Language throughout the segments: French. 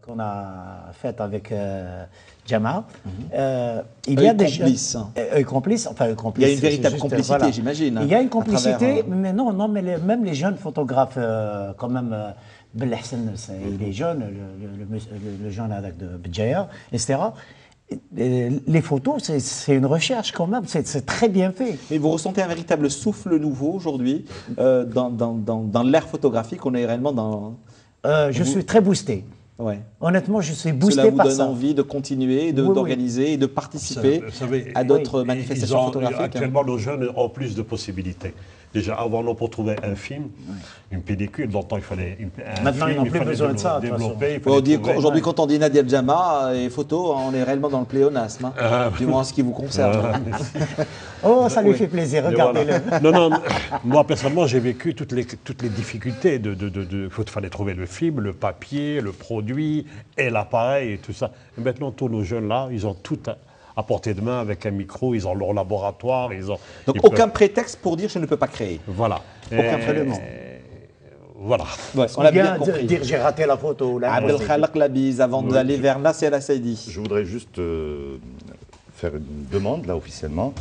qu'on a faite avec Jamal, il Eux y a des complices. complices, enfin complices. Il y a une véritable juste, complicité, voilà. j'imagine. Il y a une à complicité, travers, mais non, mais même les jeunes photographes, quand même, Belhassan, il est jeune, le jeune avec de Bdjaya, etc. Les photos, c'est une recherche quand même, c'est très bien fait. Mais vous ressentez un véritable souffle nouveau aujourd'hui dans l'ère photographique. On est réellement dans. Je suis très boosté. Ouais. Honnêtement, je suis Cela boosté vous par donne ça. envie de continuer, Oui. d'organiser et de participer Vous savez, à d'autres ils manifestations ont- photographiques. Actuellement, nos jeunes ont plus de possibilités. Déjà, avant, nous, pour trouver un film, une pellicule, longtemps, il fallait un Maintenant, film, ils n'ont il plus fallait besoin de ça, de toute développer, il Ouais, fallait trouver- Aujourd'hui, quand on dit Nadia Djama et photo, on est réellement dans le pléonasme, hein, du moins en ce qui vous concerne. Oh, ça lui fait plaisir, Mais regardez-le. voilà. Non, moi personnellement, j'ai vécu toutes les difficultés il fallait trouver le film, le papier, le produit et l'appareil et tout ça. Et maintenant, tous nos jeunes là, ils ont tout à portée de main avec un micro, ils ont leur laboratoire, Donc ils aucun peuvent- prétexte pour dire je ne peux pas créer. Voilà. Absolument. Voilà. Ouais, on On l'a a bien bien compris. dire j'ai raté la photo. Là, Abdel Khalak Labise, avant Oui, d'aller je- vers Nasser Al-Saidi. Je voudrais juste faire une demande, là, officiellement.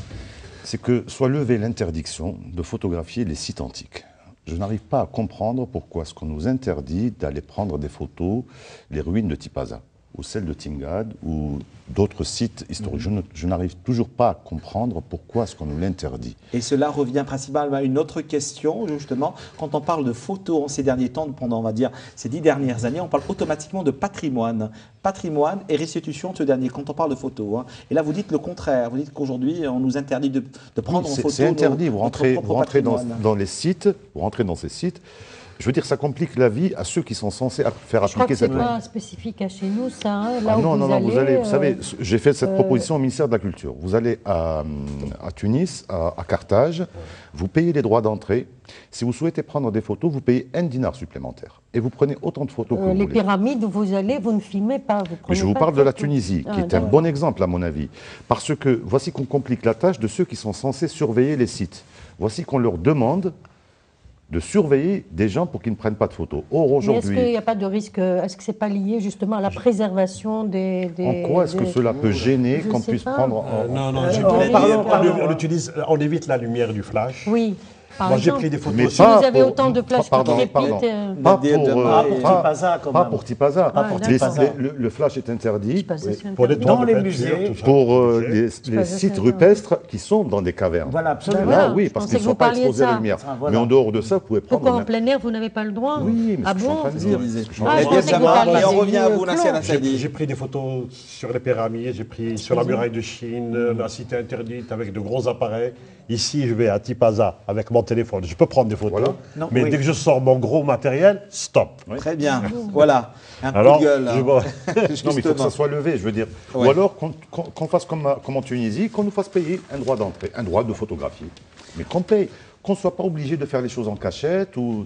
C'est que soit levée l'interdiction de photographier les sites antiques. Je n'arrive pas à comprendre pourquoi est-ce qu'on nous interdit d'aller prendre des photos, les ruines de Tipaza, ou celles de Tingad, ou d'autres sites historiques. Je n'arrive toujours pas à comprendre pourquoi est-ce qu'on nous l'interdit. Et cela revient principalement à une autre question, justement. Quand on parle de photos en ces derniers temps, pendant, on va dire, ces 10 dernières années, on parle automatiquement de patrimoine. Patrimoine et restitution de ce dernier, quand on parle de photos. Hein. Et là, vous dites le contraire. Vous dites qu'aujourd'hui, on nous interdit de prendre en Oui, photo c'est interdit. notre Vous rentrez propre dans patrimoine. les sites, vous rentrez dans ces sites. Je veux dire, ça complique la vie à ceux qui sont censés faire Je crois appliquer que c'est cette loi. pas spécifique à chez nous, ça. Hein, là Ah où non, vous non, allez, vous allez, vous savez, j'ai fait cette euh, proposition au ministère de la Culture. Vous allez à Tunis, à Carthage, vous payez les droits d'entrée. Si vous souhaitez prendre des photos, vous payez 1 dinar supplémentaire. Et vous prenez autant de photos que vous les voulez. pyramides où vous allez, vous ne filmez pas. Vous Mais prenez je vous pas parle de la photos. Tunisie, qui Ah, est un d'accord. bon exemple à mon avis. Parce que voici qu'on complique la tâche de ceux qui sont censés surveiller les sites. Voici qu'on leur demande de surveiller des gens pour qu'ils ne prennent pas de photos. Or, Mais est-ce aujourd'hui, qu'il n'y a pas de risque, est-ce que ce n'est pas lié justement à la préservation des... en quoi est-ce que cela peut gêner Je qu'on sais puisse pas. prendre... Non, j'ai parlons. on utilise, on évite la lumière du flash. Oui, par Moi, j'ai exemple. pris des photos Mais Si sur- pas vous avez pour- autant de plages pardon, qui pardon. réplitent... Pas Nadia pour, Djama pour et- Tipaza, quand pas même. pour Tipaza. Ah, pour Tipaza. Le flash est interdit pour les Dans toiles de les peinture, musées, tout ça. pour les Tipaza, sites c'est rupestres qui sont dans des cavernes. Voilà, absolument. Voilà. Là, oui, je parce pensais qu'ils que ne sont vous pas parliez de exposés à la ça. lumière. Ah, voilà. Mais en dehors de ça, vous pouvez prendre... Pourquoi en plein air, vous n'avez pas le droit? Oui, mais Ah c'est ce que je suis en bon train de dire. Ah, je Nadia pensais que vous Djama, parliez et on des revient à lieux vous, Nasser clos. Al-Saidi. J'ai pris des photos sur les pyramides, j'ai pris sur la muraille de Chine, la cité interdite avec de gros appareils. Ici, je vais à Tipaza avec mon téléphone. Je peux prendre des photos, Voilà. Non, mais oui. dès que je sors mon gros matériel, stop. Très bien. Voilà. Un coup Alors, de gueule. je- hein. Non, mais il faut que Justement. ça soit levé, je veux dire. Ouais. Ou alors qu'on fasse comme en Tunisie, qu'on nous fasse payer un droit d'entrée, un droit de photographie. Mais qu'on paye, qu'on ne soit pas obligé de faire les choses en cachette ou...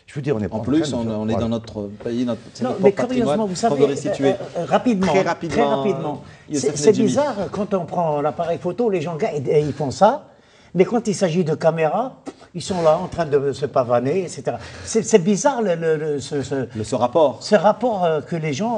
Je veux dire, on est pas En en plus, train de faire- on est voilà. dans notre pays, c'est Non, notre mais patrimoine curieusement, vous qu'on savez, veut restituer. rapidement, Très rapidement, Youssef c'est Nedjimi. bizarre, quand on prend l'appareil photo, les gens, ils font ça, mais quand il s'agit de caméra, ils sont là en train de se pavaner, etc. C'est bizarre Ce rapport. ce rapport que les gens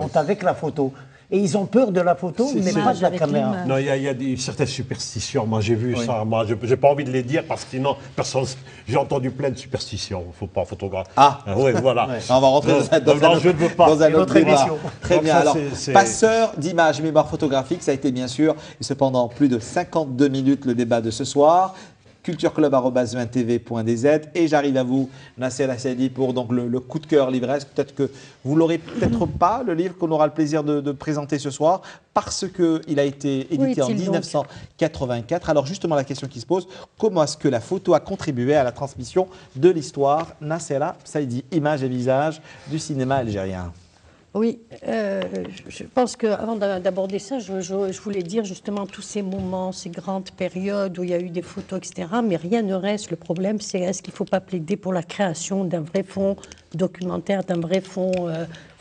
ont avec la photo. Et ils ont peur de la photo, mais pas de la Avec caméra. l'image. Non, il y a certaines superstitions. Moi, j'ai vu ça. Moi, je n'ai pas envie de les dire parce que sinon, personne. J'ai entendu plein de superstitions. Il ne faut pas photographe. Ah. Oui, voilà. On va rentrer Non, je ne veux pas. dans un Une autre autre débat. émission. Très Donc bien. ça, Alors, c'est- passeur d'images, mémoire photographique, ça a été bien sûr, et cependant plus de 52 minutes le débat de ce soir. cultureclub@20tv.dz et j'arrive à vous, Nasser Al-Saidi, pour donc le coup de cœur livresque. Peut-être que vous l'aurez peut-être pas, le livre qu'on aura le plaisir de présenter ce soir, parce qu'il a été édité en est-il donc 1984. Alors justement, la question qui se pose, comment est-ce que la photo a contribué à la transmission de l'histoire? Nasser Al-Saidi, images et visages du cinéma algérien. Oui, je pense qu'avant d'aborder ça, je voulais dire justement tous ces moments, ces grandes périodes où il y a eu des photos, etc. Mais rien ne reste. Le problème, c'est est-ce qu'il ne faut pas plaider pour la création d'un vrai fonds documentaire, d'un vrai fonds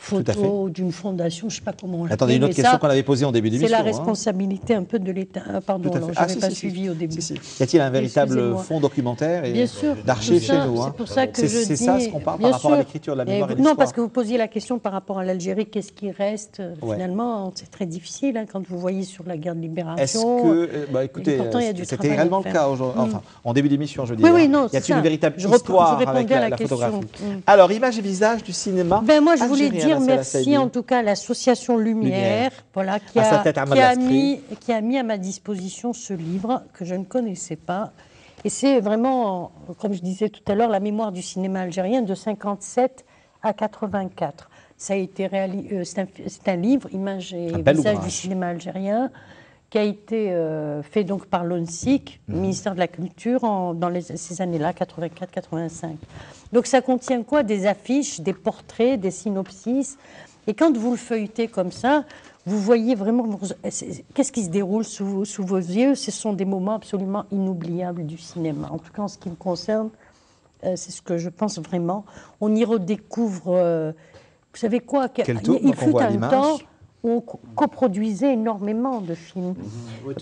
photo d'une fondation, je ne sais pas comment on l'appelle. Attendez, une autre question qu'on avait posée en début d'émission. C'est la responsabilité un peu de l'État. Pardon, alors, je n'avais pas suivi au début. Y a-t-il un véritable fonds documentaire et d'archives chez nous? C'est pour ça que je dis... C'est ça ce qu'on parle par rapport à l'écriture de la mémoire et de l'histoire. Non, parce que vous posiez la question par rapport à l'Algérie, qu'est-ce qui reste? Finalement, c'est très difficile hein, quand vous voyez sur la guerre de libération. Est-ce que... écoutez, c'était également le cas aujourd'hui, en début d'émission, je dis. Oui, non, y a-t-il une véritable histoire avec la photographie? Alors, image et visage du cinéma. Moi, je voulais dire merci en tout cas à l'association Lumière, voilà, qui a mis à ma disposition ce livre que je ne connaissais pas. Et c'est vraiment, comme je disais tout à l'heure, la mémoire du cinéma algérien de 57 à 84. Ça a été c'est un livre, Images et visages du cinéma algérien, qui a été fait donc par l'ONSIC, ministère de la Culture, dans ces années-là, 84-85. Donc ça contient quoi? Des affiches, des portraits, des synopsis. Et quand vous le feuilletez comme ça, vous voyez vraiment qu'est-ce qui se déroule sous vos yeux. Ce sont des moments absolument inoubliables du cinéma. En tout cas, en ce qui me concerne, c'est ce que je pense vraiment. On y redécouvre, vous savez quoi? Il fut un temps où on coproduisait énormément de films.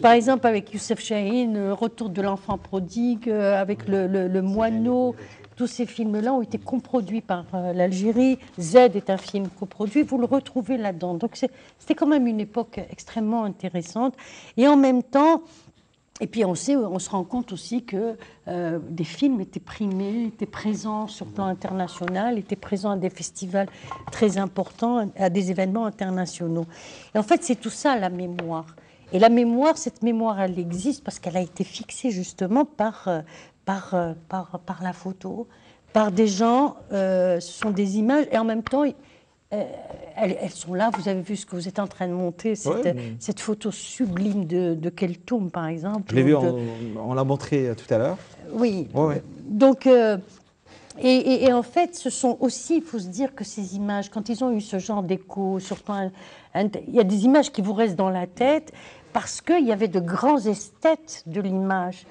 Par exemple, avec Youssef Chahine, Retour de l'enfant prodigue, avec le Moineau. Tous ces films-là ont été coproduits par l'Algérie. Z est un film coproduit, vous le retrouvez là-dedans. Donc c'était quand même une époque extrêmement intéressante. Et en même temps, et puis on se rend compte aussi que des films étaient primés, étaient présents sur le plan international, étaient présents à des festivals très importants, à des événements internationaux. Et en fait, c'est tout ça la mémoire. Et la mémoire, cette mémoire, elle existe parce qu'elle a été fixée justement par la photo, par des gens, ce sont des images, et en même temps, elles sont là. Vous avez vu ce que vous êtes en train de monter, cette photo sublime de Keltoum, par exemple. Je l'ai vu, on l'a montré tout à l'heure. Oui. Donc, et en fait, ce sont aussi, il faut se dire que ces images, quand ils ont eu ce genre d'écho, surtout, il y a des images qui vous restent dans la tête, parce qu'il y avait de grands esthètes de l'image.